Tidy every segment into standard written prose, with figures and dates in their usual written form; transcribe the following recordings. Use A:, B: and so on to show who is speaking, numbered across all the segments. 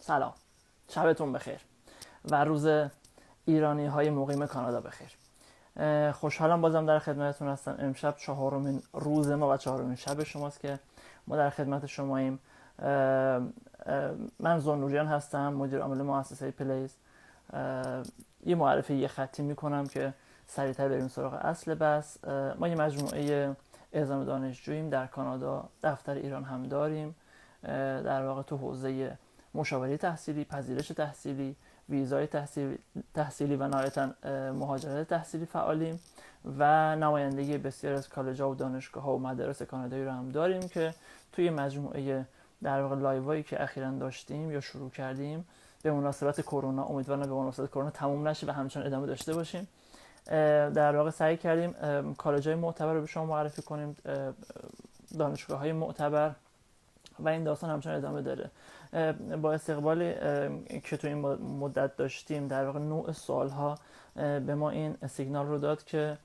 A: سلام، شبتون بخیر و روز ایرانی های مقیم کانادا بخیر. خوشحالم بازم در خدمتتون هستم. امشب 4مین روز ما و 4مین شب شماست که ما در خدمت شماییم. من زنوریان هستم، مدیر عامل مؤسسه پلیز. یه معرفی یه خطی میکنم که سریعتر بریم سراغ اصل بحث. ما یه مجموعه اعزام دانشجوییم در کانادا، دفتر ایران هم داریم. در واقع تو حوزه مشاوره تحصیلی، پذیرش تحصیلی، ویزای تحصیلی و نهایتاً مهاجرت تحصیلی فعالیم و نمایندگی بسیار از کالج‌ها و دانشگاه‌ها و مدارس کانادایی رو هم داریم که توی مجموعه در واقع لایوایی که اخیراً داشتیم یا شروع کردیم به مناسبت کرونا، امیدوارم به مناسبت کرونا تموم نشه و همچنان ادامه داشته باشیم. در واقع سعی کردیم کالج‌های معتبر رو به شما معرفی کنیم، دانشگاه‌های معتبر و این داستان همچنان ادامه داره. با استقبالی که تو این مدت داشتیم در واقع نوع سوال‌ها به ما این سیگنال رو داد که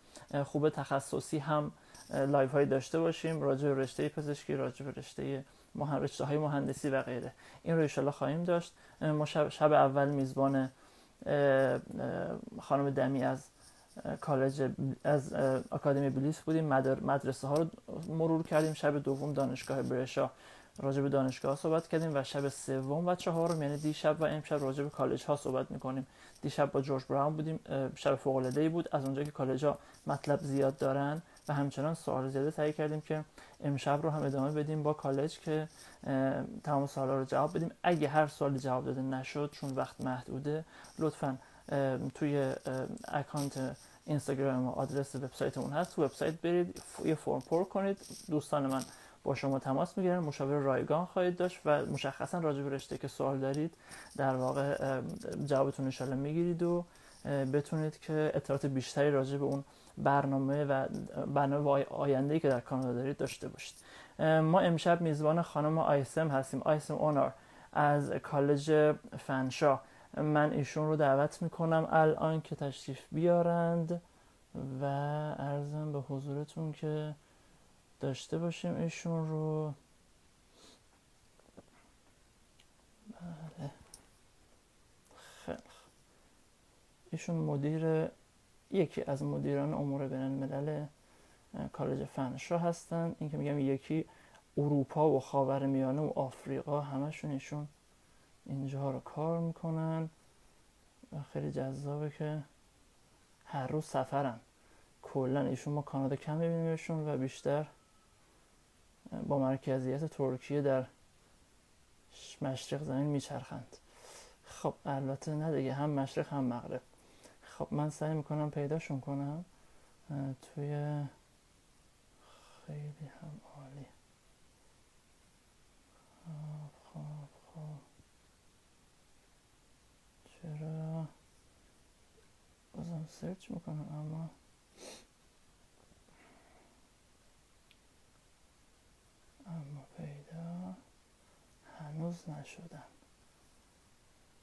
A: خوب تخصصی هم لایو های داشته باشیم راجع به رشته پزشکی، راجع به رشته های مهندسی و غیره. این رو ان شاءالله خواهیم داشت. ما شب اول میزبان خانم دمی از کالج از آکادمی بلیس بودیم، مدرسه ها رو مرور کردیم. شب دوم دانشگاه برشا راجع به دانشگاه صحبت کردیم و شب سوم و چهارم یعنی دیشب و امشب راجع به کالج ها صحبت میکنیم. دیشب با جورج براون بودیم، شب فوق العاده ای بود. از اونجا که کالج ها مطلب زیاد دارن و همچنان سوال زیاده، سعی کردیم که امشب رو هم ادامه بدیم با کالج که تمام سوالا رو جواب بدیم. اگه هر سوالی جواب داده نشد چون وقت محدوده، لطفاً توی اکانت اینستاگرام و آدرس وبسایتمون هست، تو وبسایت برید یه فرم پر کنید. دوستان من با شما تماس میگیرن، مشاور رایگان خواهید داشت و مشخصا راجع به رشته که سوال دارید در واقع جوابتون ان شاءالله میگیرید و بتونید که اطلاعات بیشتری راجع به اون برنامه آینده‌ای که در کانادا دارید داشته باشید. ما امشب میزبان خانم آیسم هستیم، آیسم اونر از کالج فنشا. من ایشون رو دعوت میکنم الان که تشریف بیارند و عرضم به حضورتون که داشته باشیم ایشون رو. بله، خیلی ایشون یکی از مدیران امور بین الملل کالج فنشا هستن. این که میگم یکی، اروپا و خاورمیانه و آفریقا همشون ایشون اینجا رو کار میکنن و خیلی جذابه که هر روز سفرن. کلا ایشون ما کانادا کم میبینیمشون و بیشتر با مرکزیت ترکیه در مشرق زمین میچرخند. خب البته نه دیگه، هم مشرق هم مغرب. خب من سعی میکنم پیداشون کنم توی خیلی هم عالی. خب چرا بازم سرچ میکنم اما پیدا هنوز نشدن.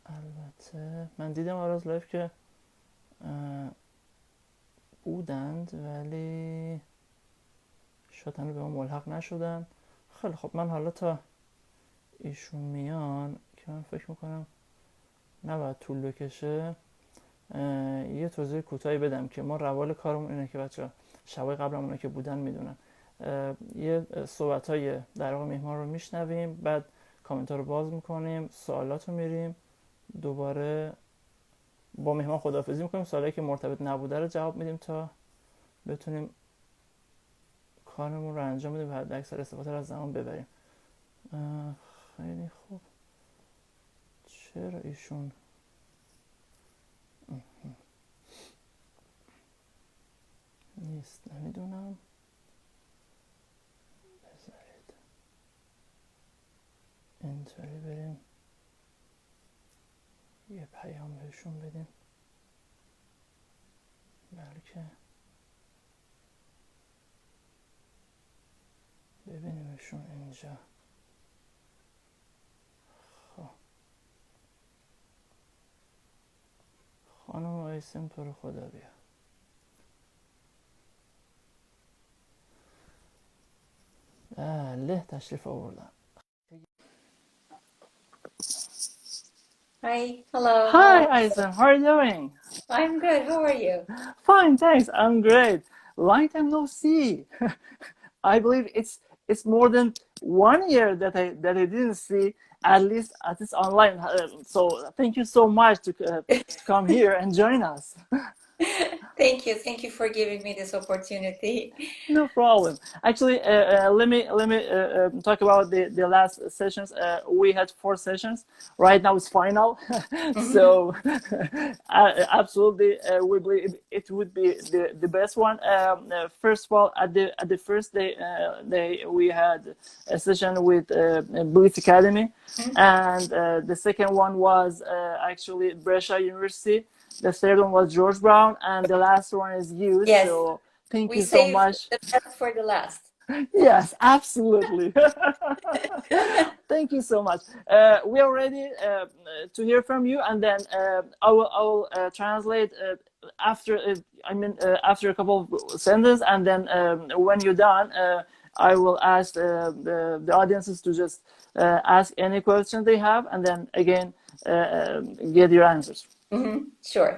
A: البته من دیدم آراز لایف که بودند ولی شاید هنوز به ما ملحق نشدن. خیلی خب، من حالا تا ایشون میان که من فکر میکنم نباید طول بکشه یه توضیح کوتاهی بدم که ما روال کارمون اینه که بچه شبای قبلمونه که بودن میدونن یه صحبت‌های در واقع مهمان رو میشنویم، بعد کامنت ها رو باز میکنیم، سوالات رو میریم، دوباره با مهمان خداحافظی میکنیم، سوالایی که مرتبط نبوده رو جواب میدیم تا بتونیم کارمون رو انجام بدیم و حد اکثر استفاده رو از زمان ببریم. خیلی خوب، چرا ایشون نیست نمیدونم. بذارید اینطوری بریم یه پیام بهشون بدیم بلکه ببینیمشون اینجا. خب خانم آیسم تو رو خدا بیا. بله تشریف آوردن.
B: Hi, hello.
A: Hi, Aysen. How are you doing?
B: I'm good. How are you?
A: Fine, thanks. I'm great. Long time no see. I believe it's more than 1 year that I didn't see at least online. So thank you so much to come here and join us.
B: Thank you. Thank you for giving me this opportunity.
A: No problem. Actually, let me talk about the last sessions. We had 4 sessions. Right now it's final, so absolutely we believe it would be the best one. First of all, at the first day we had a session with Bliss Academy, and the second one was actually Brescia University. The third one was George Brown, and the last one is you.
B: Yes,
A: So thank
B: we
A: you so
B: saved
A: much.
B: the best for the last.
A: Yes, absolutely. Thank you so much. We are ready to hear from you, and then I will translate after. After a couple of sentences, and then when you're done, I will ask the audiences to just ask any questions they have, and then again get your answers.
B: Sure.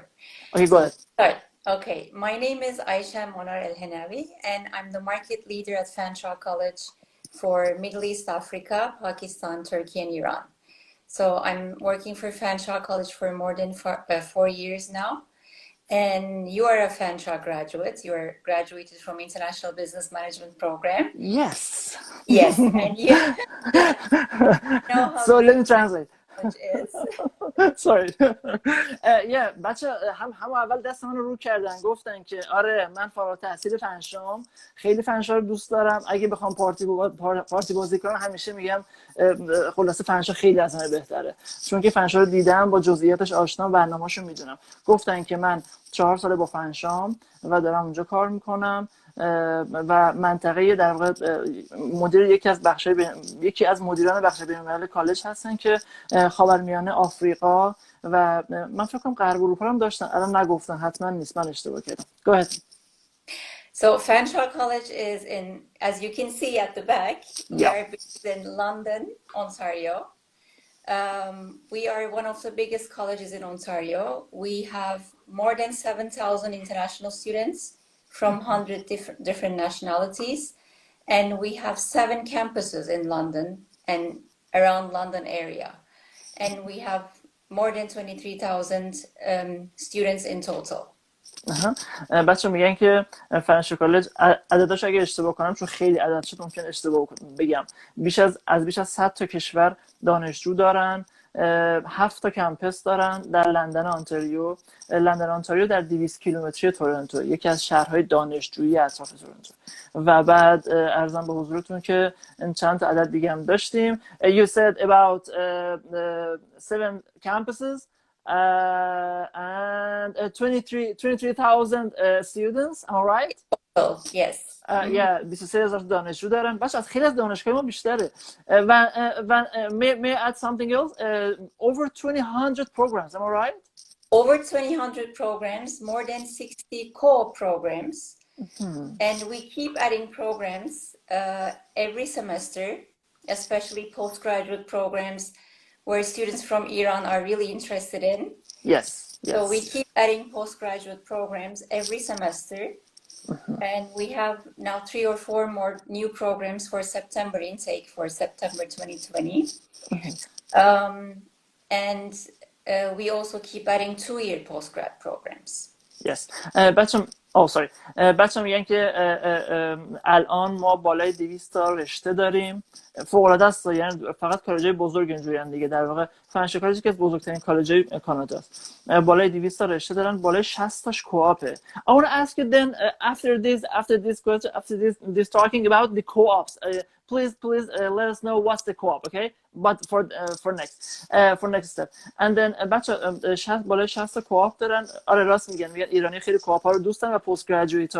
A: Okay, go ahead.
B: Start. Okay. My name is Aisha Monar El-Henawi, and I'm the market leader at Fanshawe College for Middle East, Africa, Pakistan, Turkey, and Iran. So I'm working for Fanshawe College for more than 4 years now. And you are a Fanshawe graduate. You are graduated from International Business Management Program.
A: Yes.
B: Yes. And you know how
A: So let
B: great
A: me translate.
B: college is.
A: Sorry. بچه هم اول دست من رو کردن، گفتن که آره من فارغ التحصیل فنشام، خیلی فنشا رو دوست دارم. اگه بخوام پارتی بازی کنم همیشه میگم خلاصه فنشا خیلی از همه بهتره، چون که فنشا رو دیدم، با جزئیاتش آشنا، برنامه‌اشو میدونم. گفتن که من 4 ساله با فنشام و دارم اونجا کار میکنم و منطقه در واقع مدیر یکی از مدیران بخش بین‌الملل کالج هستن که خاورمیانه، آفریقا و من فکر کنم غرب اروپا هم داشتن. الان نگفتن، حتما نیست، من اشتباه کردم. Go ahead.
B: So Fanshawe College is in, as you can see at the back, we are based in London, Ontario. We are one of the biggest colleges in Ontario. We have more than 7,000 international students from 100 different nationalities, and we have 7 campuses in London and around London area, and we have more than 23,000 students in total.
A: بچه میگن که فنشا کالج عدداش اگه اشتباه کنم، چون خیلی عدد شد ممکن اشتباه بگم، بیش از 100 تا کشور دانشجو دارن، 7 تا کمپس دارن در لندن آنتاریو در 200 کیلومتری تورنتو، یکی از شهرهای دانشجویی اطراف تورنتو. و بعد عرضم به حضورتون که چند تا عدد دیگه هم داشتیم. You said about 7 campuses and 23,000 students, am I right?
B: Oh, yes.
A: Yeah, 23,000 دانشجو دارن. باشه، از خیلی از دانشگاه ما بیشتره. و may I add something else? Over 200 programs, am I right?
B: Over 200 programs, more than 60 co-op programs. And we keep adding programs every semester, especially postgraduate programs where students from Iran are really interested in.
A: Yes.
B: So we keep adding postgraduate programs every semester. And we have now 3 or 4 more new programs for September intake for September 2020. And we also keep adding 2-year postgrad programs.
A: Yes. بچه میگن که الان ما بالای 200 تا رشته داریم. فوق العاده است، یعنی فقط کالج‌های بزرگ اینجوریان دیگه. در واقع فنشا کالج که از بزرگترین کالج‌های کانادا است. بالای 200 تا رشته دارن، بالای 60 تاش کوآپه. I want to ask you then after this talking about the co-ops, please let us know what's the co-op, okay? But for next step. And then بچه بالای 60 تا کوآپ دارن. آره راست میگن ایرانی خیلی کوآپ ها رو دوست دارن و پست گریجویت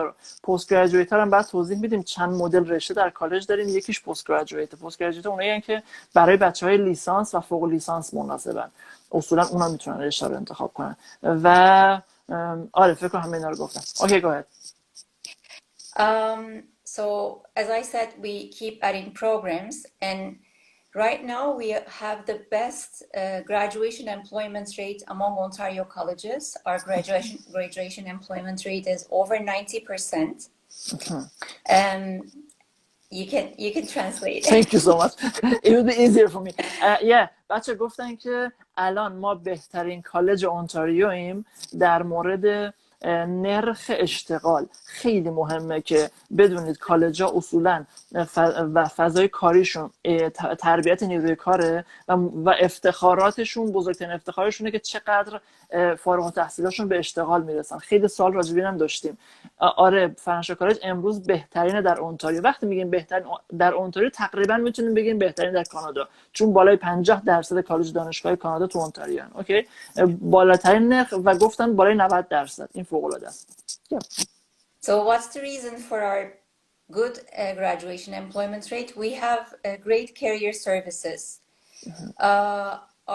A: ها رو بعد توضیح میدیم. چند مدل رشته در کالج داریم، یکیش پست گریجویت اونایی که برای بچهای لیسانس و فوق لیسانس مناسبن، اصولا اونا میتونن رشته رو انتخاب کنن. و آره فکر کنم همه اینا رو گفتم. Okay, go ahead.
B: So as I said, we keep adding programs, and Right now, we have the best graduation employment rate among Ontario colleges. Our graduation employment rate is over 90%. You can translate.
A: Thank you so much. It would be easier for me. Yeah, بچه گفتن که الان ما بهترین کالج اونتاریویم در مورد نرخ اشتغال. خیلی مهمه که بدونید کالج‌ها اصولاً و فضای کاریشون تربیت نیروی کاره و افتخاراتشون، بزرگترین افتخارشونه که چقدر فارغ التحصیلاشون به اشتغال میرسن. خیلی سال راجع به اینم داشتیم. آره، فنشا کالج امروز بهترینه در اونتاریو. وقتی میگیم بهترین در اونتاریو تقریبا میتونیم بگیم بهترین در کانادا، چون بالای 50% کالج دانشگاه کانادا تو اونتاریو. اوکی، بالاترین نرخ و گفتن بالای 90%. این فوق العاده است.
B: So what's the reason for our good graduation employment rate? We have great career services.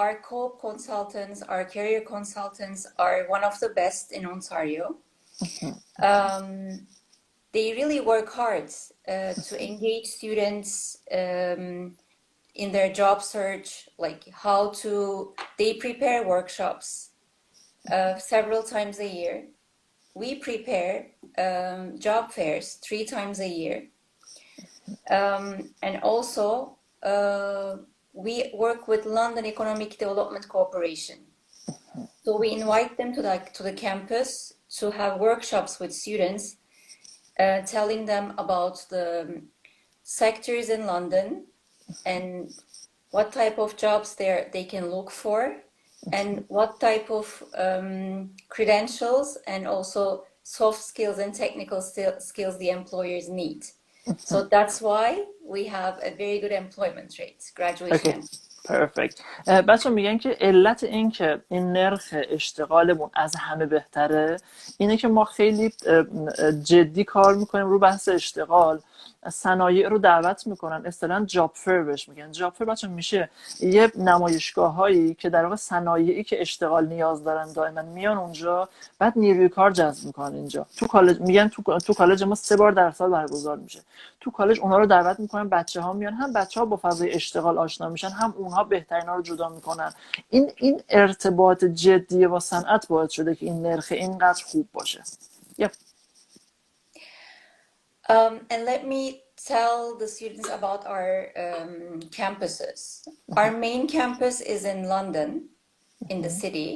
B: Our co-op consultants, our career consultants are one of the best in Ontario. They really work hard to engage students in their job search, like they prepare workshops several times a year. We prepare job fairs 3 times a year. And also, we work with London Economic Development Corporation. So we invite them to the campus to have workshops with students, telling them about the sectors in London and what type of jobs they can look for, and what type of credentials and also soft skills and technical skills the employers need. So that's why we have a very good employment rate, graduation.
A: Okay. Perfect. بچه میگن که علت این که این نرخ اشتغالمون از همه بهتره اینه که ما خیلی جدی کار میکنیم رو بحث اشتغال. صنایع رو دعوت میکنن، اصطلاحاً جاب فیر بهش میگن. جاب فیر بچه میشه یه نمایشگاهایی که در واقع صنایعی که اشتغال نیاز دارن دائما میان اونجا، بعد نیروی کار جذب میکنن اینجا. تو کالج میگن تو کالج ما 3 بار در سال برگزار میشه. تو کالج اونها رو دعوت میکنن، بچه‌ها میان، هم بچه‌ها با فضای اشتغال آشنا میشن، هم اونها بهترینا رو جدا میکنن. این ارتباط جدی با صنعت باعث شده که این نرخ اینقدر خوب باشه. Yep.
B: And let me tell the students about our campuses. Our main campus is in London, in the city.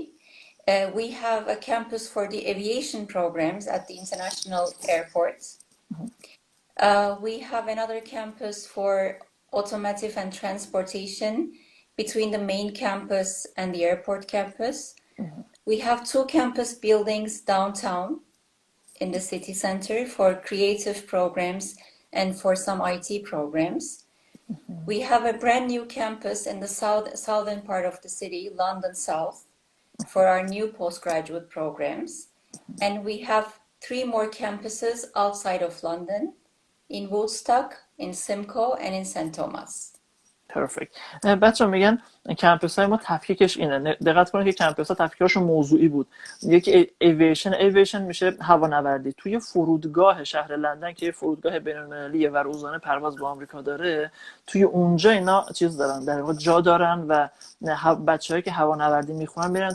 B: We have a campus for the aviation programs at the international airports. We have another campus for automotive and transportation between the main campus and the airport campus. We have 2 campus buildings downtown in the city center for creative programs and for some IT programs. We have a brand new campus in the southern part of the city, London South, for our new postgraduate programs. And we have 3 more campuses outside of London, in Woodstock, in Simcoe, and in St. Thomas.
A: Perfect. بچه‌ها میگن کمپس های ما تفکیکش اینه. دقت کنید که کمپس ها تفکیکشون موضوعی بود. یکی ایوییشن میشه هوانوردی. توی فرودگاه شهر لندن که فرودگاه بین‌المللیه و روزانه پرواز با آمریکا داره، توی اونجا اینا چیز دارن، در واقع جا دارن و بچه‌هایی که هوانوردی میخونن میرن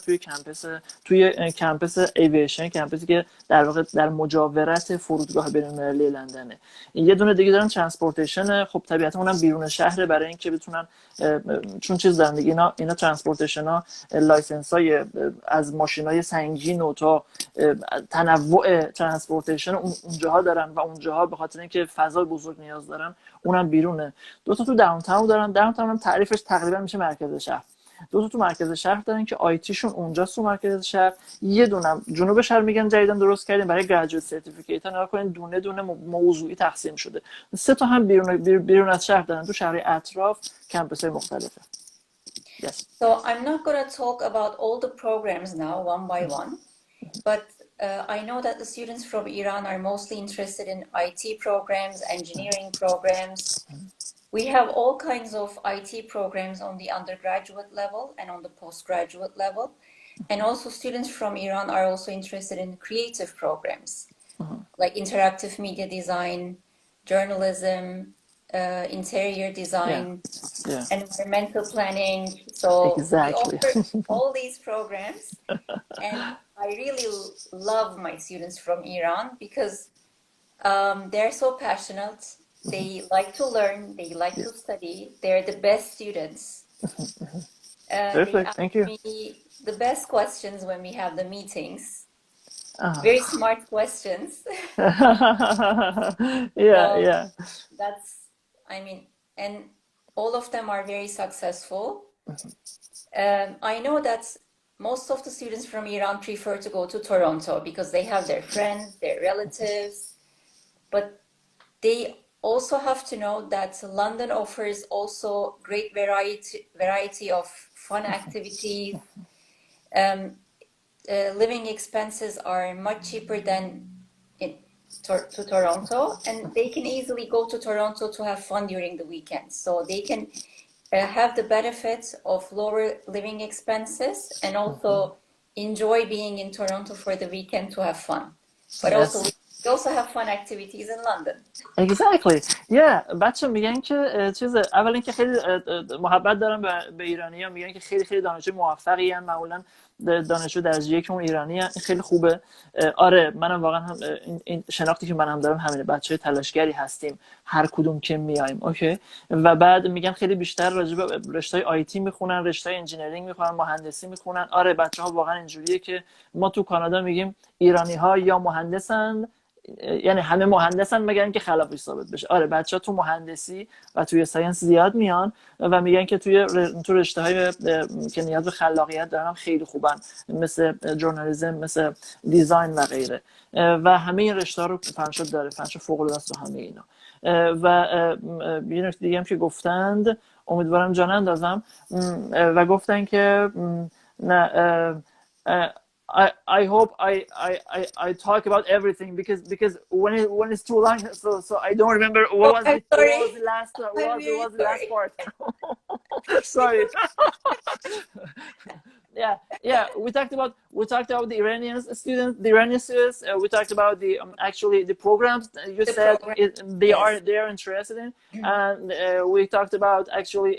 A: توی کمپس ایوییشن، کمپسی که در واقع در مجاورت فرودگاه بین‌المللی لندنه. یه دونه دیگه دارن ترانسپورتیشن. خب طبیعتا اونم بیرون شهره برای اینکه بتونن، چون چیز دارن دیگه، اینا ترانسپورتیشن ها لایسنس های از ماشین های سنگین و تا تنوع ترانسپورتیشن اونجاها دارن و اونجاها به خاطر اینکه فضای بزرگ نیاز دارن اونم بیرونه. 2 تا تو داونتاون دارن. داونتاون هم تعریفش تقریبا میشه مرکز شهر. 2 تا تو مرکز شهر دارن که آیتیشون اونجاست تو مرکز شهر. یه دونه جنوب شهر میگن جدیدن درست کردیم برای گریجویت سرتیفیکیت ها. نگاه کنین دونه دونه موضوعی تقسیم شده. 3 تا هم بیرون از شهر دارن، تو شهر اطراف کمپس‌های مختلفه. Yes.
B: So I'm not going to talk about all the programs now one by one, but I know that the students from Iran are mostly interested in IT programs, engineering programs. We have all kinds of IT programs on the undergraduate level and on the postgraduate level. And also students from Iran are also interested in creative programs, like interactive media design, journalism, interior design, environmental planning. So
A: exactly.
B: we offer all these programs, and I really love my students from Iran because they're so passionate. They like to learn. They like to study. They're the best students.
A: Perfect. Thank you.
B: Me the best questions when we have the meetings. Very smart questions.
A: Yeah.
B: That's, I mean, and all of them are very successful. I know that most of the students from Iran prefer to go to Toronto because they have their friends, their relatives, but they also have to know that London offers also great variety of fun activities. Living expenses are much cheaper than to Toronto, and they can easily go to Toronto to have fun during the weekends. So they can have the benefits of lower living expenses and also enjoy being in Toronto for the weekend to have fun. But we also have fun activities in London.
A: Exactly. Yeah. بچه میگن که اول اینکه خیلی محبت دارم به ایرانی‌ها، میگن که خیلی دانشجو موفقی ان، معمولا دانشجو درجه یک اون ایرانی ان. این خیلی خوبه. آره منم واقعا هم این شناختی که من هم دارم همینه، بچه‌های تلاشگری هستیم هر کدوم که میایم. اوکی. و بعد میگن خیلی بیشتر راجع به رشته‌های آیتی میخونن، رشته‌های انجینیرینگ میخونن، مهندسی میخونن. آره بچه‌ها واقعا اینجوریه که ما تو کانادا میگیم ایرانی‌ها یا مهندسن، یعنی همه مهندسن مگر اینکه خلافش ثابت بشه. آره بچه‌ها تو مهندسی و توی ساینس زیاد میان و میگن که تو رشته‌های که نیاز به خلاقیت دارن خیلی خوبن، مثل ژورنالیسم، مثل دیزاین و غیره. و همه این رشته‌ها رو فنشا داره. فنشا فوق‌العاده است تو همه اینا. و یه نکته دیگه هم که گفتند، امیدوارم جا نندازم، و گفتن که نه I hope I talk about everything because when it's too long, so I don't remember what was the last part. Sorry. Yeah. We talked about the Iranian students. We talked about the actually the programs you said they are interested in, and we talked about actually.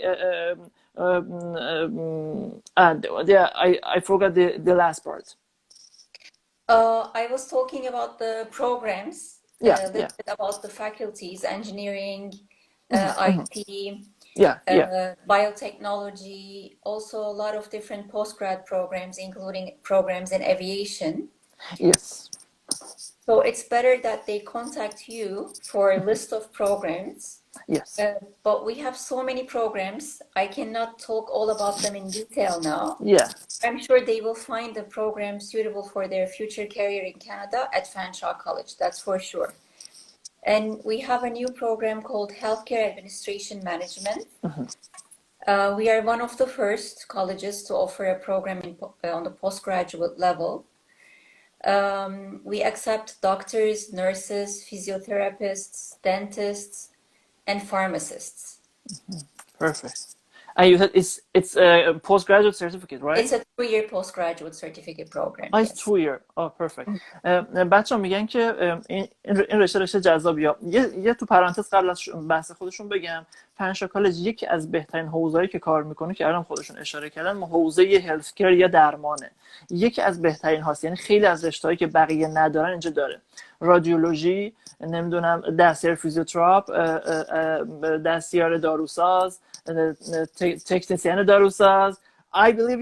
A: I forgot the last part.
B: I was talking about the programs, a little bit about the faculties, engineering, IT, biotechnology, also a lot of different postgrad programs, including programs in aviation.
A: Yes.
B: So it's better that they contact you for a list of programs.
A: Yes.
B: But we have so many programs. I cannot talk all about them in detail now.
A: Yeah.
B: I'm sure they will find a program suitable for their future career in Canada at Fanshawe College. That's for sure. And we have a new program called Healthcare Administration Management. We are one of the first colleges to offer a program on the postgraduate level. We accept doctors, nurses, physiotherapists, dentists, and pharmacists.
A: Perfect. And you said it's a postgraduate certificate, right?
B: It's a 2-year postgraduate certificate program.
A: It's 2-year. Oh, perfect. بچه‌ها میگن که این رشته جذابیه. یه تو پرانتز قبل از بحث خودشون بگم، فنشا کالج یکی از بهترین حوزه‌ای که کار میکنه که الان خودشون اشاره کردن، حوزه هلت کیر یا درمانه. یکی از بهترین هاست، یعنی خیلی از رشته‌هایی که بقیه ندارن اینجا داره. رادیولوژی، نمیدونم دستیار فیزیوتراپ، دستیار داروساز، تکنسین داروساز. I believe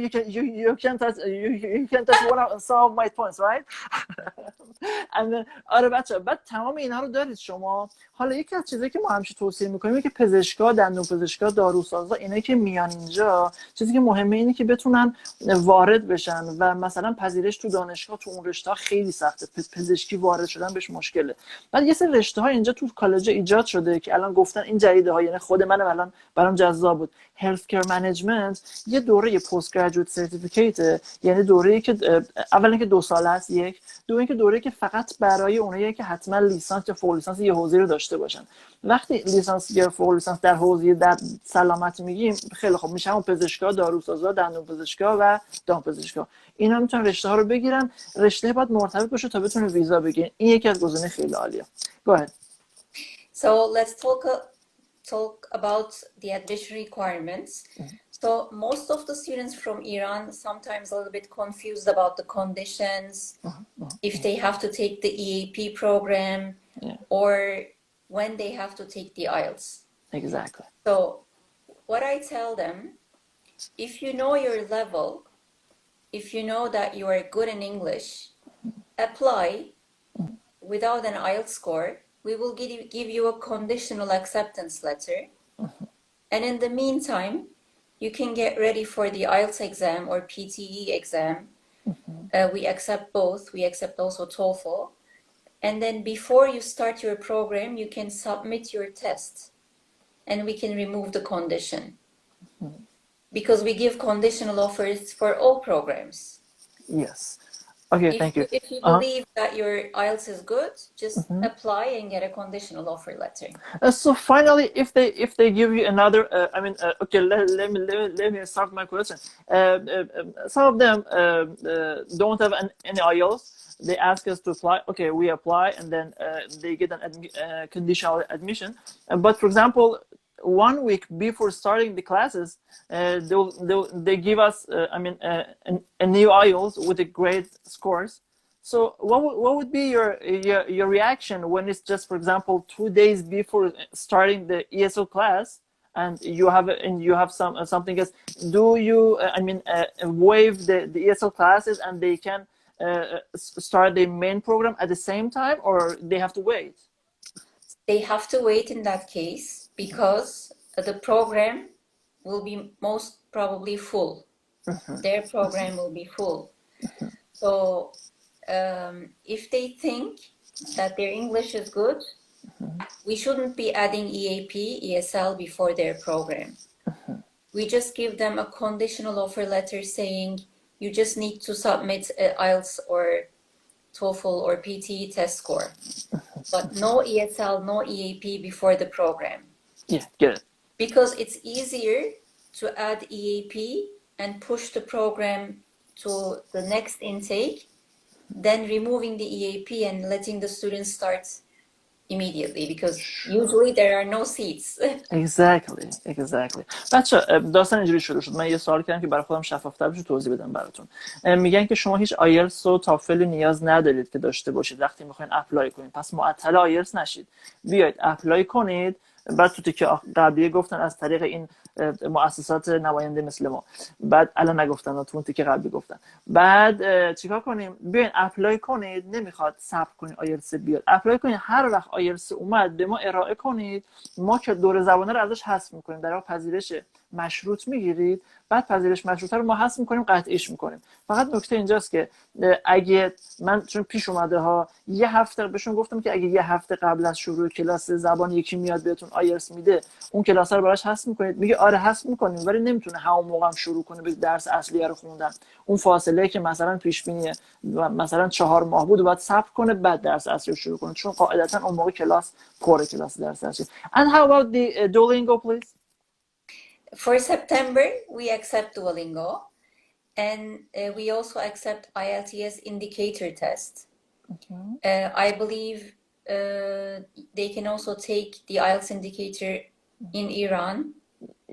A: you can touch some of my points, right? And then, آره بچه، بعد تمام اینا رو دارید شما. حالا یکی از چیزایی که ما همیشه توصیه میکنیم که پزشکا، دندون پزشکا، داروسازا، اینا که میان اینجا، چیزی که مهمه اینه که بتونن وارد بشن و مثلا پذیرش تو دانشگاه تو اون رشته خیلی سخته. پزشکی وارد شدن بهش مشکله. بعد یه سری رشته ها اینجا تو کالج ایجاد شده که الان گفتن این جدیده ها، یعنی خود منم الان برام جذاب بود. Healthcare Management یه دوره پست گریجویت سرتیفیکیت، یعنی دوره‌ای که اولا اینکه 2 ساله است، یک، دو اینکه دوره‌ای که فقط برای اونایی که حتما لیسانس یا فوق لیسانس یه حوزه رو داشته باشن. وقتی لیسانس یا فوق لیسانس در حوزه در سلامت میگیم، خیلی خوب میشه همون پزشکا، داروسازا، دندون پزشکا و دامپزشکا. اینا میتونن رشته ها رو بگیرن. رشته باید مرتبط باشه تا بتونه ویزا بگیرن. این یکی از گزینه‌های خیلی عالیه. Go ahead.
B: So let's talk talk about the admission requirements. So most of the students from Iran sometimes a little bit confused about the conditions, if they have to take the EAP program, or when they have to take the IELTS.
A: Exactly.
B: So what I tell them, if you know your level, if you know that you are good in English, apply without an IELTS score. We will give you a conditional acceptance letter. And in the meantime, you can get ready for the IELTS exam or PTE exam. We accept both. We accept also TOEFL. And then before you start your program, you can submit your test. And we can remove the condition. Because we give conditional offers for all programs.
A: Yes. Okay, thank you.
B: If you believe that your IELTS is good, just apply and get a conditional offer letter.
A: So finally, if they give you another, okay, let me start my question. Some of them don't have any IELTS. They ask us to apply. Okay, we apply, and then they get an conditional admission. But for example, 1 week before starting the classes, they give us a new IELTS with the great scores. So what would be your reaction when it's just, for example, 2 days before starting the ESL class, and you have something else? Do you waive the ESL classes and they can start the main program at the same time, or they have to wait?
B: They have to wait in that case, because the program will be most probably full. Their program will be full. So if they think that their English is good, we shouldn't be adding EAP, ESL before their program. We just give them a conditional offer letter saying you just need to submit IELTS or TOEFL or PTE test score. But no ESL, no EAP before the program.
A: Yeah, get it.
B: Because it's easier to add EAP and push the program to the next intake than removing the EAP and letting the students start immediately, because usually there are no seats.
A: Exactly. بچه داستان اینجوری شروع شد. من یه سوال کردم که برای خودم شفافتر بشه توضیح بدم براتون. میگن که شما هیچ آیلتس و تافل نیاز ندارید که داشته باشید وقتی میخواین اپلای کنید، پس معطل آیلتس نشید. بیاید اپلای کنید. بعد تو که قبلی گفتن از طریق این مؤسسات نماینده مثل ما، بعد الان نگفتن، تو که قبلی گفتن. بعد چیکار کنیم؟ بیاین اپلای کنید. نمیخواد صبر کنید آیلتس بیاد، اپلای کنید. هر وقت آیلتس اومد به ما ارائه کنید، ما که دور زبانه رو ازش حذف میکنیم، در واقع پذیرش مشروط میگیرید. بعد پذیرش مشروطه رو ما حذف میکنیم، قطعیش میکنیم. فقط نکته اینجاست که اگه من چون پیش اومده ها یه هفته بهشون گفتم که اگه یه هفته قبل از شروع کلاس زبان یکی میاد بهتون آیلتس میده، اون کلاس رو براش حذف میکنید. میگه آره حذف میکنیم، ولی نمیتونه همون موقع هم شروع کنه به درس اصلی رو خوندن. اون فاصله که مثلا پیش بینی مثلا 4 ماه بود و بعد صبر کنه بعد درس اصلی رو شروع کنه، چون قاعدتا اون موقع کلاس درس اصلی. And how about the Duolingo, please?
B: For September, we accept Duolingo, and we also accept IELTS indicator test. I believe they can also take the IELTS indicator in Iran.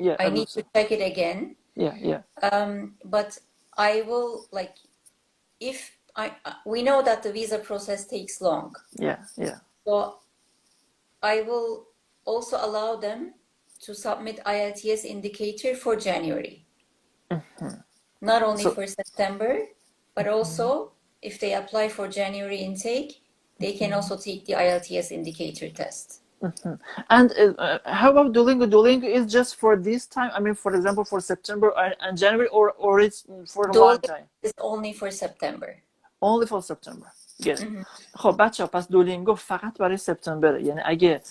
A: Yeah,
B: I need to check it again.
A: Yeah.
B: But I will, like, if we know that the visa process takes long.
A: Yeah.
B: So I will also allow them to submit IELTS indicator for January. Not only for September, but also if they apply for January intake, they can also take the IELTS indicator test.
A: And how about Duolingo? Duolingo is just for this time? I mean, for example, for September and January, or it's for a long time?
B: It's only for September.
A: Only for September. خب بچه‌ها، پس دولینگو فقط برای سپتامبره. یعنی اگه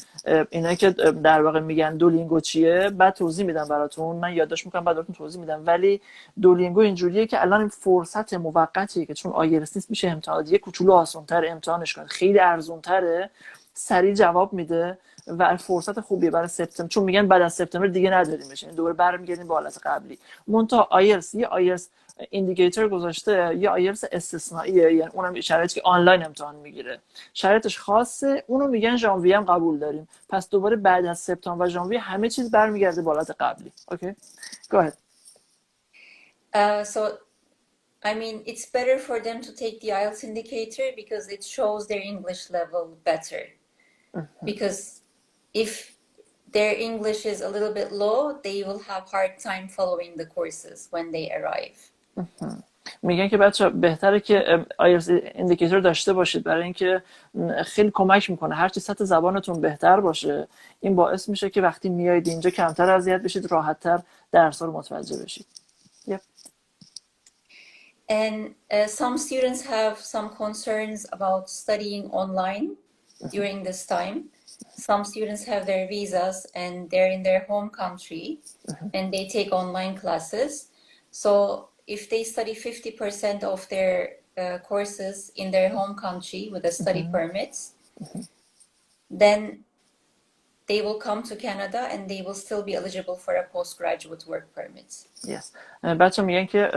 A: اینا که در واقع میگن دولینگو چیه، بعد توضیح میدم براتون، من یادداشت میکنم بعد براتون توضیح میدم. ولی دولینگو اینجوریه که الان این فرصت موقتیه که چون آیلتس نیست میشه امتحان یه کوچولو آسان‌تر امتحانش کنید، خیلی ارزان‌تره، سریع جواب میده و فرصت خوبیه برای سپتامبر، چون میگن بعد از سپتامبر دیگه نداریمش، یعنی دوباره برمیگردیم به حالت قبلی. منتها آیلتس ایندیکیتور گذاشته یا آیلتس استثنائیه، یعنی اونم شرایطی که آنلاین امتحان میگیره، شرایطش خاصه، اونو میگن ژانویه هم قبول داریم. پس دوباره بعد از سپتامبر و ژانویه همه چیز برمیگرده به حالت قبلی. اوکی go ahead.
B: So I mean, it's better for them to take the IELTS indicator because it shows their English level better. Because if their English is a little bit low, they will have hard time following the courses when they arrive.
A: میگن که بچه بهتره که آیلتس ایندیکیتور داشته باشید برای اینکه خیلی کمک میکنه. هرچی سطح زبانتون بهتر باشه این باعث میشه که وقتی میایید اینجا کمتر اذیت بشید، راحت‌تر درس‌ها رو متوجه بشید. Yep.
B: And some students have some concerns about studying online during this time. Some students have their visas and they're in their home country and they take online classes. So if they study 50% of their courses in their home country with a study permit, then they will come to Canada and they will still be eligible for a postgraduate work permit.
A: Yes. بچه میگن که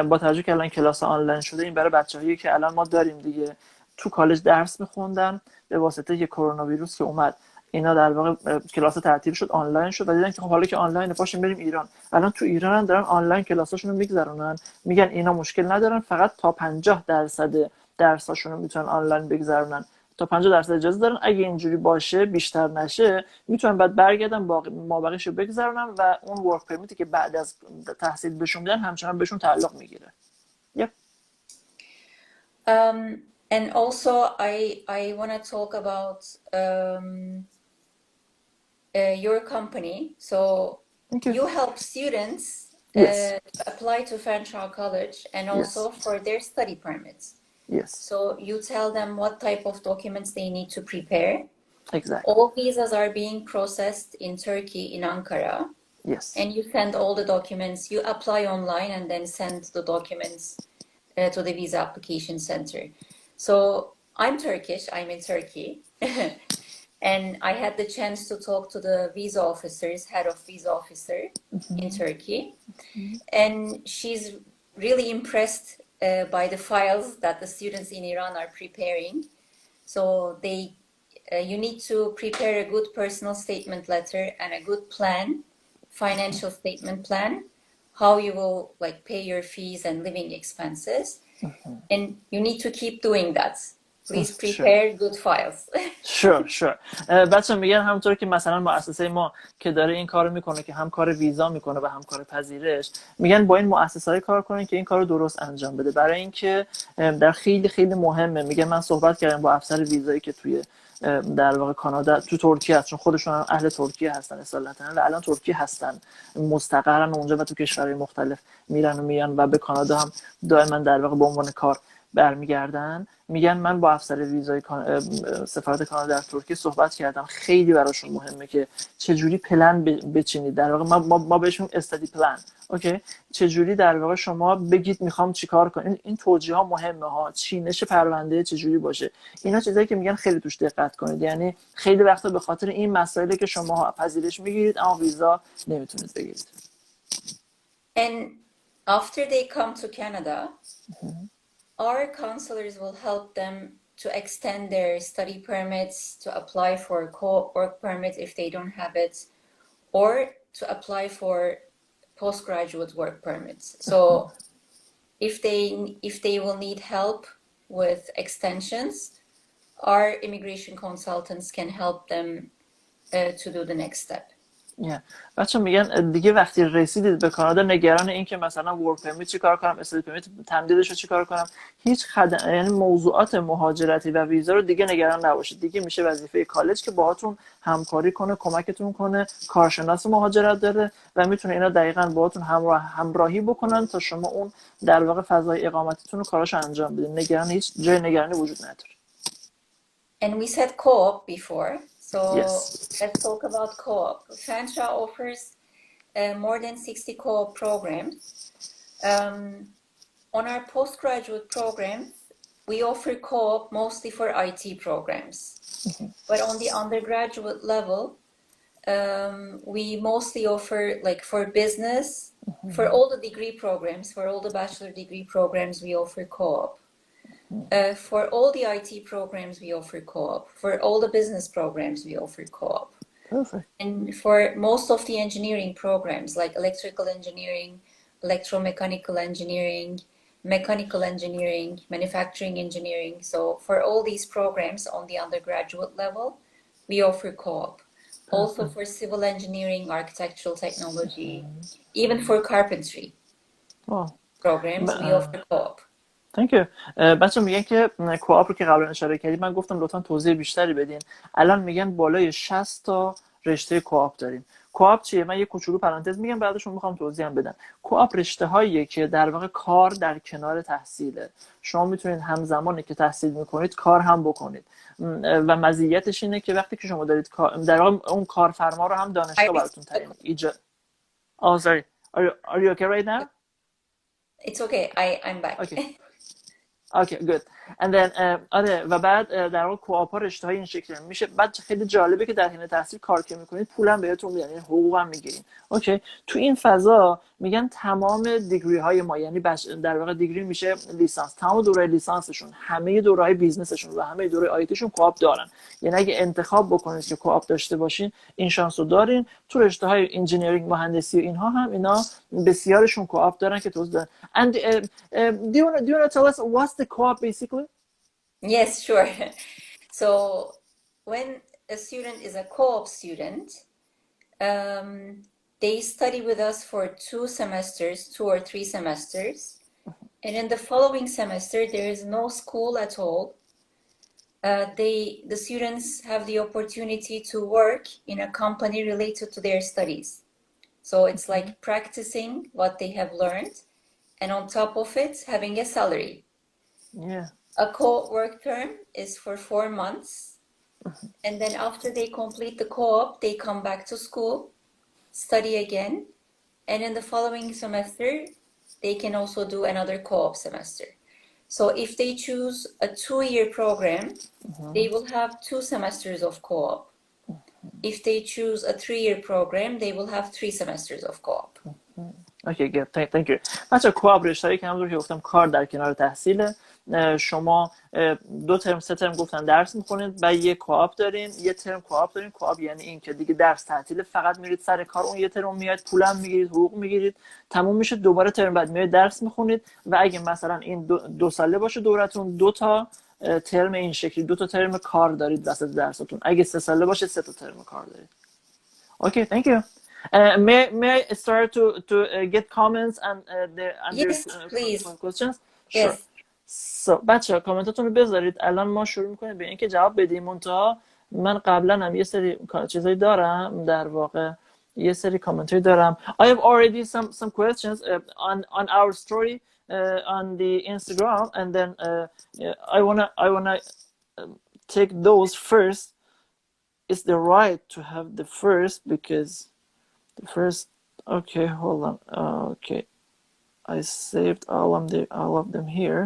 A: با توجه که الان کلاس آنلاین شده، این برای بچه‌هایی که الان ما داریم دیگه تو کالج درس می‌خوندن، به واسطه که کرونا ویروس که اومد اینا در واقع کلاس تعطیل شد، آنلاین شد و دیدن که خب حالا که آنلاین پاشیم بریم ایران. الان تو ایران هم دارن آنلاین کلاساشون رو میگذرونن، میگن اینا مشکل ندارن، فقط تا 50% درساشون رو میتونن آنلاین بگذرونن، تا 50% اجازه دارن. اگه اینجوری باشه بیشتر نشه میتونن بعد برگردن مابقیشو بگذرونن و اون ورک پرمیتی که بعد از تحصیل بهشون میدن همچنان بهشون تعلق میگیره. Yep.
B: And also I want to talk about your company. So you help students apply to Fanshawe College and also for their study permits.
A: Yes.
B: So you tell them what type of documents they need to prepare.
A: Exactly.
B: All visas are being processed in Turkey, in Ankara.
A: Yes.
B: And you send all the documents. You apply online and then send the documents to the visa application center. So I'm Turkish. I'm in Turkey. And I had the chance to talk to the visa officers, head of visa officer in Turkey. And she's really impressed by the files that the students in Iran are preparing. So you need to prepare a good personal statement letter and a good plan, financial statement plan, how you will like pay your fees and living expenses. And you need to keep doing that. Please prepare good files.
A: Sure. بچه میگن همونطور که مثلا مؤسسه ما که داره این کارو میکنه که هم کار ویزا میکنه و هم کار پذیرش، میگن با این مؤسسه‌های کار کنین که این کارو درست انجام بده، برای اینکه در خیلی خیلی مهمه. میگه من صحبت کردم با افسر ویزایی که توی در واقع کانادا تو ترکیه هست، چون خودشون اهل ترکیه هستن اصالتا و الان ترکیه هستن، مستقرن اونجا و تو کشورهای مختلف میرن و میان و به کانادا هم دائما در واقع به عنوان کار برمیگردن. میگن من با افسر ویزای سفارت کانادا در ترکیه صحبت کردم، خیلی براشون مهمه که چجوری پلن بچینید. در واقع ما بهشون استادی پلن، اوکی، چجوری در واقع شما بگید میخوام چیکار کنم. این توجیه ها مهمه ها، چینش پرونده چجوری باشه، اینا چیزایی که میگن خیلی توش دقت کنید. یعنی خیلی وقتا به خاطر این مسائلی که شما پذیرش میگیرید اما ویزا نمیتونید بگیرید.
B: And after they come to Canada, our counselors will help them to extend their study permits, to apply for a work permit if they don't have it, or to apply for postgraduate work permits. So if they will need help with extensions, our immigration consultants can help them to do the next step.
A: بچه میگن دیگه وقتی رسیدید به کانادا نگران این که مثلا ورک پرمیت چیکار کنم، استادی پرمیت تمدیدش رو چیکار کنم، هیچ یعنی موضوعات مهاجرتی و ویزا رو دیگه نگران نباشید. دیگه میشه وظیفه کالج که باهاتون همکاری کنه، کمکتون کنه، کارشناس مهاجرت داره و میتونه اینا دقیقاً باهاتون همراهی بکنن تا شما اون در واقع فضای اقامتیتون رو کاراشو انجام بدید. نگران هیچ جای نگرانی وجود نداره.
B: And we said co-op before. So let's talk about co-op. Fanshawe offers more than 60 co-op programs. On our postgraduate programs, we offer co-op mostly for IT programs. But on the undergraduate level, we mostly offer, like for business, for all the degree programs, for all the bachelor degree programs, we offer co-op. For all the IT programs, we offer co-op. For all the business programs, we offer co-op.
A: Perfect.
B: And for most of the engineering programs, like electrical engineering, electromechanical engineering, mechanical engineering, manufacturing engineering. So for all these programs on the undergraduate level, we offer co-op. Also for civil engineering, architectural technology, even for carpentry programs, we offer co-op.
A: Thank you. بچه میگن که کوآپ رو که قبلا اشاره کردید، من گفتم لطفا توضیح بیشتری بدین. الان میگن بالای 60 تا رشته کوآپ داریم. کوآپ چیه؟ من یه کوچولو پرانتز میگم بعدش میخوام توضیح هم بدم. کوآپ رشته هاییه که در واقع کار در کنار تحصیله. شما میتونید همزمانی که تحصیل میکنید کار هم بکنید و مزیتش اینه که وقتی که شما دارید در واقع اون کارفرما رو هم دانشگاه براتون تعیین ایجاد. Oh sorry. Are you okay right now?
B: It's okay. I'm back.
A: Okay, good. And then آره و بعد در واقع کوآپ‌ها رشته‌های این شکلی میشه. بعد خیلی جالبه که در حین تحصیل کار که میکنید پولم بهتون میدن، یعنی حقوق هم میگیرین. اوکی. تو این فضا میگن تمام دیگری های ما، یعنی در واقع دیگری میشه لیسانس، تمام دوره لیسانسشون، همه دوره‌های بیزنسشون و همه دوره آیتیشون کوآپ دارن. یعنی اگه انتخاب بکنید که کوآپ داشته باشین این شانس رو دارین. تو رشته‌های انجینیرینگ، مهندسی و اینها هم اینا بسیارشون کوآپ دارن که توضیح دادن. And do you want to tell us what's the co-op basically?
B: Yes, sure. So when a student is a co-op student, they study with us for 2 semesters, 2 or 3 semesters. And in the following semester, there is no school at all. The students have the opportunity to work in a company related to their studies. So it's like practicing what they have learned, and on top of it, having a salary.
A: Yeah.
B: A co-op work term is for 4 months. And then after they complete the co-op, they come back to school, study again. And in the following semester, they can also do another co-op semester. So if they choose a 2-year program, they will have 2 semesters of co-op. If they choose a 3-year program, they will have 3 semesters of co-op.
A: Okay, good. Thank you. بچه کوآپ رشته‌ای که همونطور که گفتم کار در کنار تحصیله. شما 2 ترم 3 ترم گفتن درس میخونید، بعد یه کوآپ دارین، یه ترم کوآپ دارین. کوآپ یعنی این که دیگه درس تعطیل، فقط میرید سر کار، اون یه ترم میاد پولم میگیرید، حقوق میگیرید، تموم میشه، دوباره ترم بعد میاد درس میخونید. و اگه مثلا این 2 ساله باشه دورتون، 2 تا ترم این شکلی، 2 تا ترم کار دارید وسط درستون. اگه 3 ساله باشه 3 تا ترم کار دارید. Okay, thank you. May I start to get comments and
B: Yes, please.
A: questions?
B: Yes.
A: Sure. So بچه‌ها کامنتاتون رو بذارید. الان ما شروع می‌کنیم به اینکه جواب بدیم. منتها من قبلا هم یه سری چیزایی دارم، در واقع یه سری کامنتایی دارم. I have already some questions on our story on the Instagram, and then I wanna take those first. It's the right to have the first because the first. Okay, hold on. Okay, I saved all of them here.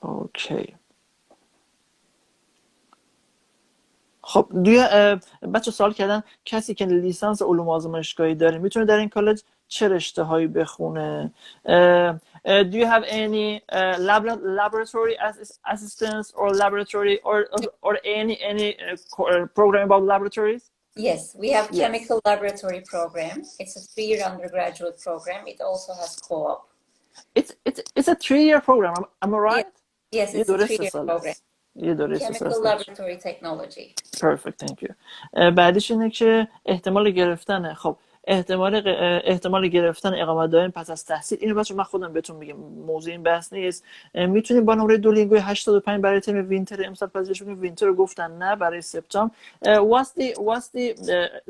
A: Okay. خب بچه سوال کردن کسی که لیسانس علوم آزمایشگاهی داره میتونه در این کالج چه رشته هایی بخونه؟ Do you have any laboratory assistance or laboratory or any program about laboratories?
B: Yes, we have chemical laboratory program. It's a 3-year undergraduate program. It also has co-op.
A: It's a 3-year program. Am I right?
B: Yes, it's a 3-year program. Chemical laboratory technology.
A: Perfect, thank you. بعدش اینه که احتمال گرفتن احتمال گرفتن اقامت دائم پس از تحصیل. اینو بچه‌ها من خودم بهتون میگم، موضوع این بحث نیست. میتونید با نمره دولینگو 85 برای ترم وینتر امسال پذیرش بکنید. وینتر رو گفتن نه، برای سپتامبر. What's the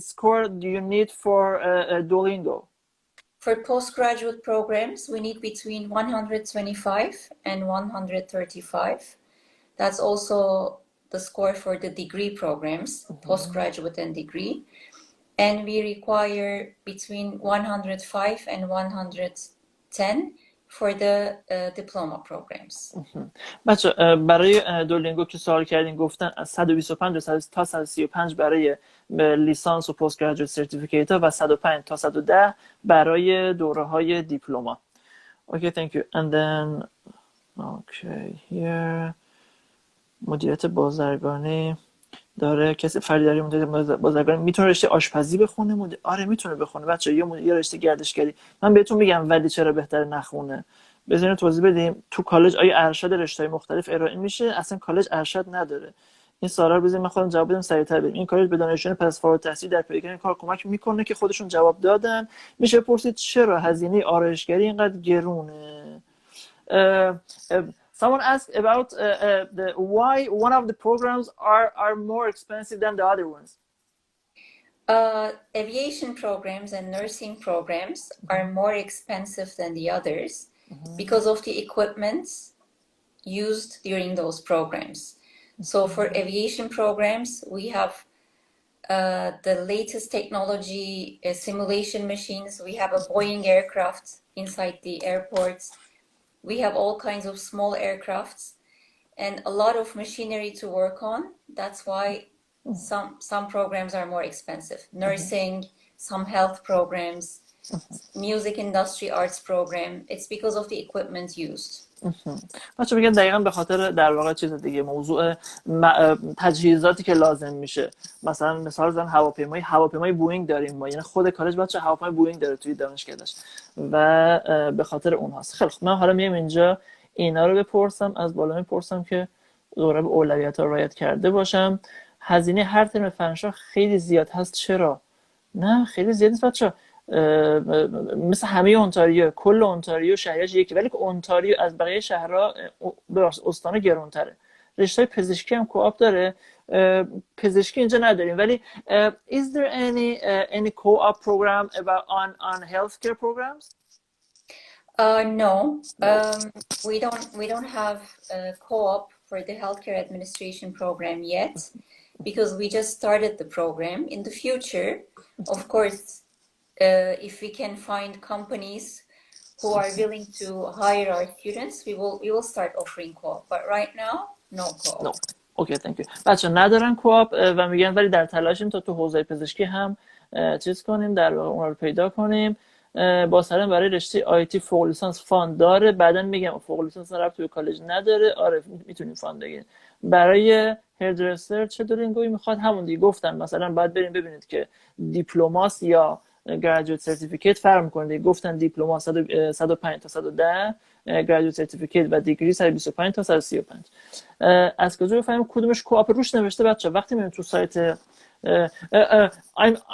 A: score do you need for Duolingo?
B: For postgraduate programs, we need between 125 and 135. That's also the score for the degree programs, postgraduate and degree. And we require between 105 and 110 for the diploma programs.
A: بچه برای دولینگو که سوال کردین گفتن از 125 تا 135 برای لیسانس و پست گرادویت سرتیفیکیت ها و 105 تا 110 برای دوره های دیپلما. Okay, thank you. And then okay, here مدیریت بازرگانی داره کسی فردی داره مدیریت بازرگانی میتونه رشته آشپزی بخونه آره میتونه بخونه بچه یه رشته گردشگری من بهتون میگم ولی چرا بهتره نخونه بذارین توضیح بدیم تو کالج آیا ارشد رشته‌های مختلف ارائه میشه اصلا کالج ارشد نداره این سوالا رو بزنین من خودم جواب بدم سریعتر بدیم این کالج به دانشجویان پس فارغ التحصیل در پیگیری این کار کمک میکنه که خودشون جواب دادن میشه پرسید چرا هزینه آرایشگری اینقدر گرونه Someone asked about why one of the programs are more expensive than the other ones.
B: Aviation programs and nursing programs are more expensive than the others because of the equipment used during those programs. So for aviation programs, we have the latest technology, simulation machines. We have a Boeing aircraft inside the airports. We have all kinds of small aircrafts and a lot of machinery to work on. That's why some programs are more expensive. Nursing, some health programs, music industry arts program. It's because of the equipment used.
A: بچه بگم دقیقا به خاطر در واقع چیز دیگه موضوع تجهیزاتی که لازم میشه مثال زن هواپیمای بوئینگ داریم ما یعنی خود کالج بچه هواپیمای بوئینگ داره توی دانشگاهش و به خاطر اونهاست خیلی خوب من حالا میام اینجا اینا رو بپرسم از بالا میپرسم که دوره به اولویت‌ها رعایت کرده باشم هزینه هر ترم فنشا خیلی زیاد هست چرا نه خیلی زیاد نیست بچه مثل همه اونتاریو کل اونتاریو شهریه‌اش یکی ولی که اونتاریو از بقیه شهرها استان گرانتره رشته پزشکی هم کوآپ داره پزشکی اینجا نداریم ولی is there any co-op program about on healthcare programs?
B: No. We don't have a co-op for the healthcare administration program yet because we just started the program. In the future, of course, if we can find companies who are willing to hire our students, we will start offering co-op. But right now, no co-op.
A: No. Okay, thank you. بچه ندارن co-op و میگن ولی در تلاشیم تا تو حوزه پزشکی هم چیز کنیم در واقع اون رو پیدا کنیم. با سلام برای رشته آیتی فوق لیسانس فاند داره بعداً میگم فوق لیسانس ربطی به کالج نداره آره میتونیم فاند بگیریم برای هیردرسر چه دولینگویی میخواد همون دیگه گفتن مثلا باید بریم ببینید که دیپلماس یا گرادویت سرتیفیکیت فرق میکنه دیگه گفتن دیپلما 105 تا 110 گرادویت سرتیفیکیت و دیگری 125 تا 135 از کجا بفهمیم کدومش کوآپ روش نوشته بچه وقتی میریم تو سایت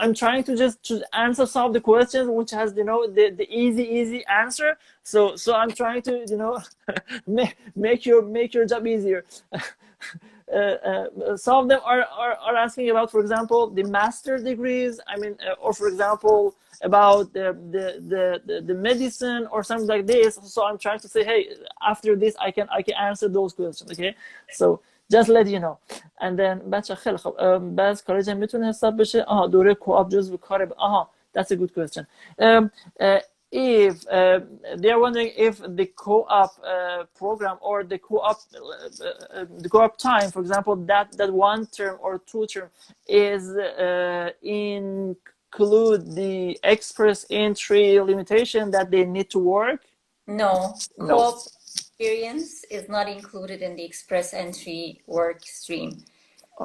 A: I'm trying to just to answer some of the questions which has the easy answer so I'm trying to make your job easier some of them are asking about for example the master degrees I mean or for example about the medicine or something like this so I'm trying to say hey after this I can answer those questions okay so just let you know and then بچه خیلی خوب بعض کالج هم میتونه حساب بشه دوره کوآپ جزو کار that's a good question if they are wondering if the co-op program or the co-op time for example that one term or two term is include the express entry limitation that they need to work
B: no. Co-op experience is not included in the express entry work stream.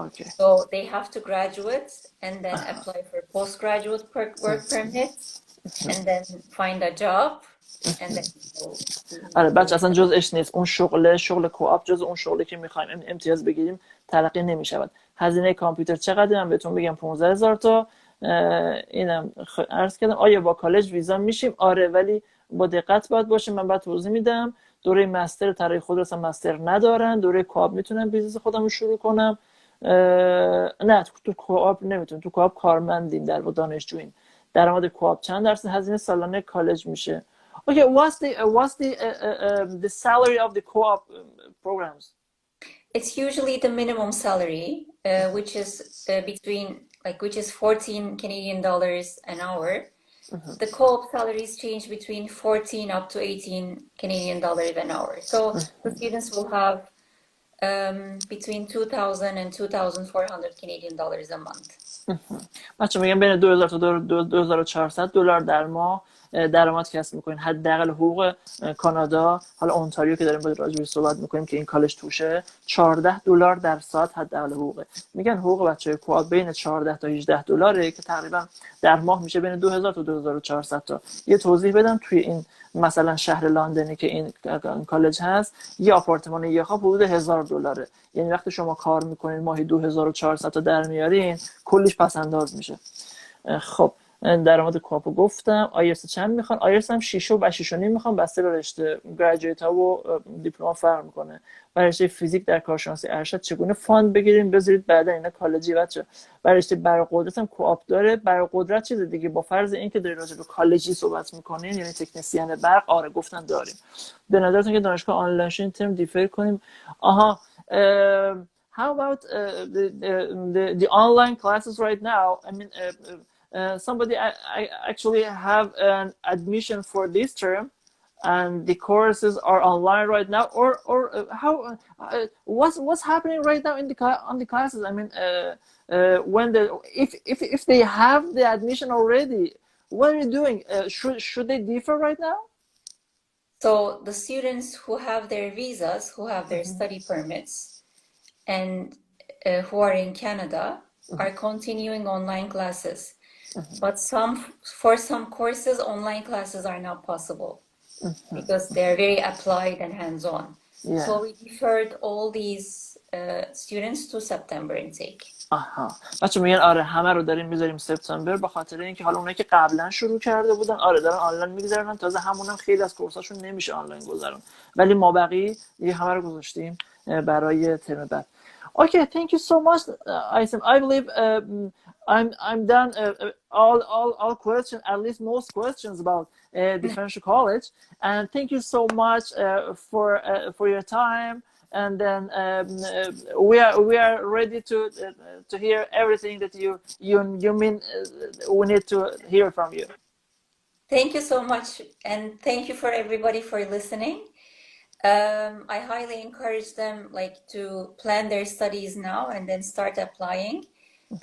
A: Okay.
B: So they have to graduate and then apply for postgraduate work permits and then find a job and then
A: آره بچه اصلا جزءش نیست اون شغل کوآپ جز اون شغلی که میخوایم امتیاز بگیریم تلقی نمیشود هزینه کامپیوتر چقدر من بهتون بگم 15000 تا اینم عرض کردم آیا با کالج ویزا میشیم آره ولی با دقت باید باشیم من بعد توضیح میدم دوره مستر طراحی خود اصلا مستر ندارن دوره کوآپ میتونم بیزنس خودم رو شروع کنم نه تو کوآپ نمیتونم تو کوآپ کارمندیم در دانشجوییم درآمد کوآپ چند درصد هزینه سالانه کالج میشه Okay, what's the salary of the co-op programs?
B: It's usually the minimum salary, which is which is 14 Canadian dollars an hour. The co-op salaries change between 14 up to 18 Canadian dollars an hour. So the students will have between 2,000 and 2,400 Canadian dollars a month.
A: بچه میگم بین 2,000 تا 2,400 دلار در ماه درآمد کسب میکنین. حداقل حقوق کانادا، حالا اونتاریو که داریم باید راجع بهش صحبت میکنیم که این کالج توشه، $14 در ساعت حداقل حقوقه. میگن حقوق بچهای کوآپ بین 14 تا 18 دلاره که تقریبا در ماه میشه بین 2,000 تا 2,400 تا. یه توضیح بدم، توی این مثلا شهر لندنی که این کالج هست، یه آپارتمان یه خواب حدود $1,000. یعنی وقتی شما کار میکنین ماهی 2,400 تا در میارین، کلیش پس انداز میشه. خب درآمد کوآپو گفتم. آیسم چند میخوان؟ آیسم هم 6 و 6.5 میخوان، بسته به رشته. گریجویت ها و دیپلم فرق میکنه. برای رشته فیزیک در کارشناسی ارشد چگونه فاند بگیریم بذارید بعدا اینا کالجی بچه. برای رشته برای قدرت هم کوآپ داره. برای قدرت چیز دیگه، با فرض اینکه دارید راجع به کالجی صحبت میکنین، یعنی تکنسین برق، آره گفتن داریم. به نظرتون که دانشگاه آنلاین این ترم دیفر کنیم؟ آها how about the online classes right now? I mean somebody I actually have an admission for this term and the courses are online right now, or how what's happening right now in the on the classes? I mean when the if they have the admission already, what are you doing? Should they differ right now?
B: So the students who have their visas, who have their study permits, and who are in Canada are continuing online classes. But for some courses, online classes are not possible because they're very applied and hands-on. Yeah. So we deferred all these students to September intake.
A: بچه میگن آره همه رو داریم میذاریم سپتامبر، به خاطر اینکه حالا اونایی که قبلا شروع کرده بودن آره دارن آنلاین میگذرونن. تازه همونم خیلی از کورساشون نمیشه آنلاین گذرون، ولی ما بقیه دیگه همه رو گذاشتیم برای ترم بعد. Okay, thank you so much, آیسم. I believe I'm done all questions, at least most questions about the Fanshawe College. And thank you so much for your time. And then we are ready to hear everything that you mean we need to hear from you.
B: Thank you so much, and thank you for everybody for listening. I highly encourage them to plan their studies now and then start applying,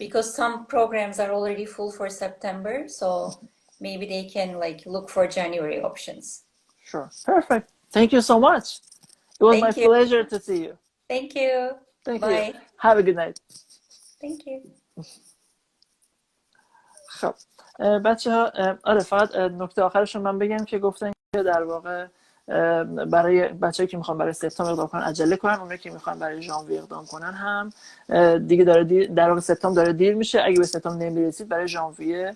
B: because some programs are already full for September, so maybe they can look for January options.
A: Sure. Perfect. Thank you so much. It was my pleasure to see you.
B: Thank you.
A: Bye. Have a good night.
B: Thank you.
A: خب بچه ها، آره فقط نکته آخرش رو من بگم که گفتن که در واقع برای بچه‌ای که میخوان برای سپتامبر اقدام کنن عجله کنن، اونایی که میخوان برای ژانویه اقدام کنن هم دیگه داره در واقع سپتامبر داره دیر میشه. اگه به سپتامبر نمیرسید برای ژانویه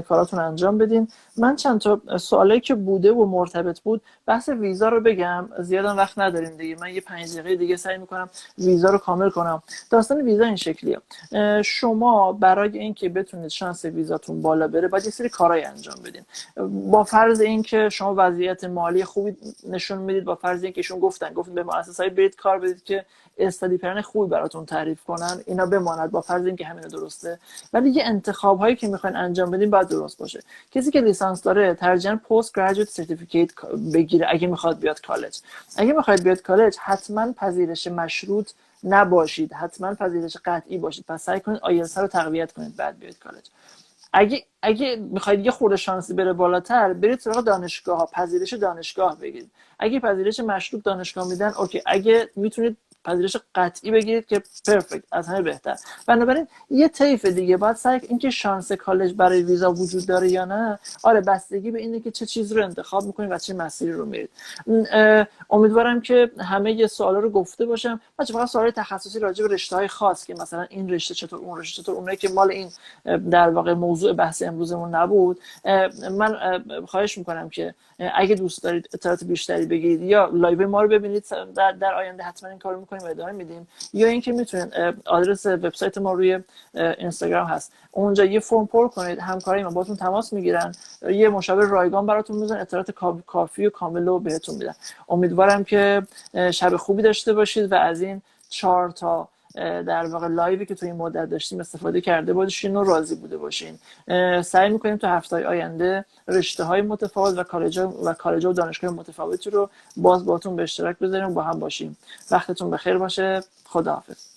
A: کاراتون انجام بدین. من چند تا سوالایی که بوده و مرتبط بود، بحث ویزا رو بگم، زیادم وقت نداریم دیگه، من یه 5 دقیقه دیگه سعی میکنم ویزا رو کامل کنم. داستان ویزا این شکلیه، شما برای اینکه بتونید شانس ویزاتون بالا بره باید یه سری کارهای انجام بدین. با فرض اینکه شما وضعیت مالی خوبی نشون میدید، با فرض اینکه ایشون گفتن به مؤسسه‌های برید کار بدید که استادی پلن خوبی براتون تعریف کنن، اینا بماند، با فرض اینکه همین درسته. ولی یه انتخاب هایی که میخواین انجام بدین باید درست باشه. کسی که لیسانس داره ترجیحاً پست گریجویت سرتیفیکیت بگیره اگه میخواد بیاد کالج. اگه میخواد بیاد کالج حتما پذیرش مشروط نباشید، حتما پذیرش قطعی باشید. پس سعی کنید آیلتس رو تقویت کنید بعد بیاد کالج. اگه میخواید یه خورده شانسی بره بالاتر، برید سراغ دانشگاه ها، پذیرش دانشگاه بگیرید. اگه پذیرش مشروط دانشگاه میدن اوکی، اگه میتونید پذیرش قطعی بگیرید که پرفکت، از همه بهتر. بنابراین یه طیف دیگه باید سعی اینکه شانس کالج برای ویزا وجود داره یا نه، آره بستگی به اینه که چه چیز رو انتخاب میکنید و چه مسیری رو میرید. امیدوارم که همه یه سوالا رو گفته باشم. بچه‌ها فقط سوال تخصصی راجع به رشته‌های خاص که مثلا این رشته چطور، اون رشته چطور، اونایی که مال این در واقع موضوع بحث امروزمون نبود، من خواهش میکنم که اگه دوست دارید اطلاعات بیشتری بگیرید یا لایو ما رو ببینید، در آینده حتما این کارو میکنیم و ادامه میدیم، یا اینکه میتونید آدرس وبسایت ما روی اینستاگرام هست، اونجا یه فرم پر کنید، همکارای ما باهاتون تماس میگیرن، یه مشاور رایگان براتون میذارن، اطلاعات کافی و کامل رو بهتون میدن. امیدوارم که شب خوبی داشته باشید و از این 4 تا در واقع لایوی که توی این مدت داشتیم استفاده کرده باشین و راضی بوده باشین. سعی می‌کنیم تو هفته‌های آینده رشته‌های متفاوت و کالج و دانشگاه متفاوتی رو باز باهاتون به اشتراک بذاریم و با هم باشیم. وقتتون بخیر باشه. خداحافظ.